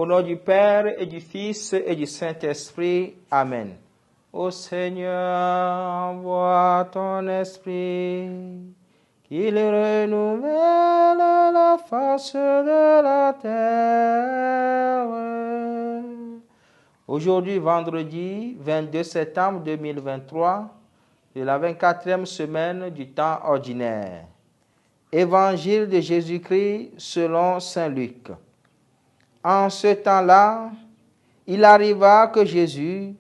Au nom du Père et du Fils et du Saint-Esprit. Amen. Ô Seigneur, envoie ton esprit, qu'il renouvelle la face de la terre. Aujourd'hui, vendredi 22 septembre 2023, de la 24e semaine du temps ordinaire. Évangile de Jésus-Christ selon saint Luc. En ce temps-là, il arriva que Jésus,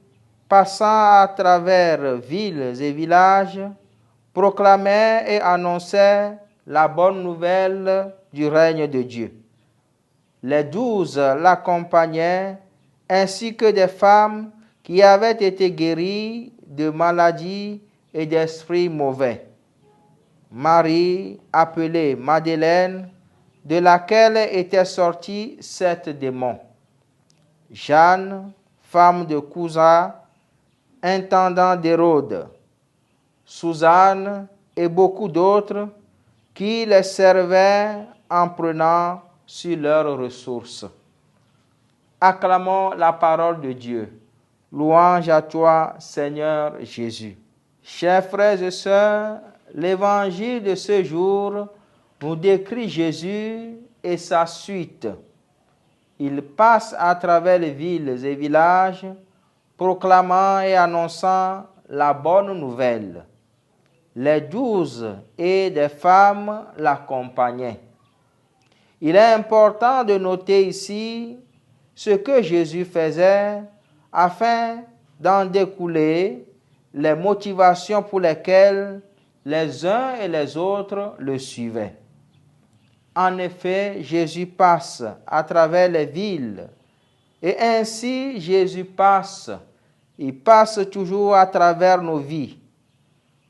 passant à travers villes et villages, proclamait et annonçait la bonne nouvelle du règne de Dieu. Les 12 l'accompagnaient, ainsi que des femmes qui avaient été guéries de maladies et d'esprits mauvais. Marie, appelée Madeleine, de laquelle étaient sortis 7 démons. Jeanne, femme de Cousa, intendant d'Hérode. Suzanne et beaucoup d'autres qui les servaient en prenant sur leurs ressources. Acclamons la parole de Dieu. Louange à toi, Seigneur Jésus. Chers frères et sœurs, l'évangile de ce jour nous décrit Jésus et sa suite. Il passe à travers les villes et villages, proclamant et annonçant la bonne nouvelle. Les 12 et des femmes l'accompagnaient. Il est important de noter ici ce que Jésus faisait afin d'en découler les motivations pour lesquelles les uns et les autres le suivaient. En effet, Jésus passe à travers les villes et ainsi Jésus passe. Il passe toujours à travers nos vies.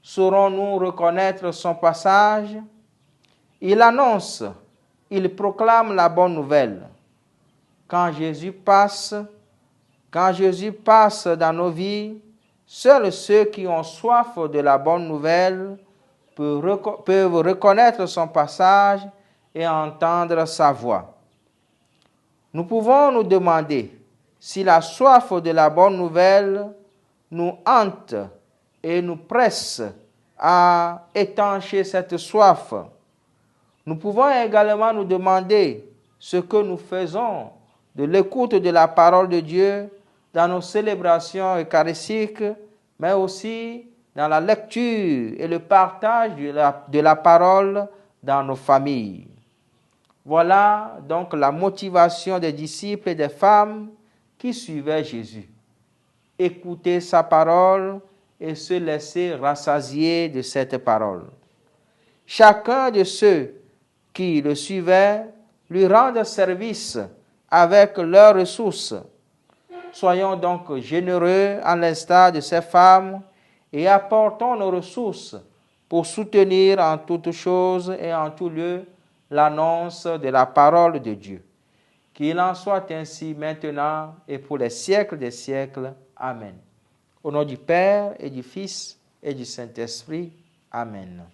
Saurons-nous reconnaître son passage? Il annonce, il proclame la bonne nouvelle. Quand Jésus passe dans nos vies, seuls ceux qui ont soif de la bonne nouvelle peuvent reconnaître son passage et entendre sa voix. Nous pouvons nous demander si la soif de la bonne nouvelle nous hante et nous presse à étancher cette soif. Nous pouvons également nous demander ce que nous faisons de l'écoute de la parole de Dieu dans nos célébrations eucharistiques, mais aussi dans la lecture et le partage de la parole dans nos familles. Voilà donc la motivation des disciples et des femmes qui suivaient Jésus. Écouter sa parole et se laisser rassasier de cette parole. Chacun de ceux qui le suivaient lui rendent service avec leurs ressources. Soyons donc généreux à l'instar de ces femmes et apportons nos ressources pour soutenir en toutes choses et en tout lieu l'annonce de la parole de Dieu. Qu'il en soit ainsi maintenant et pour les siècles des siècles. Amen. Au nom du Père et du Fils et du Saint-Esprit. Amen.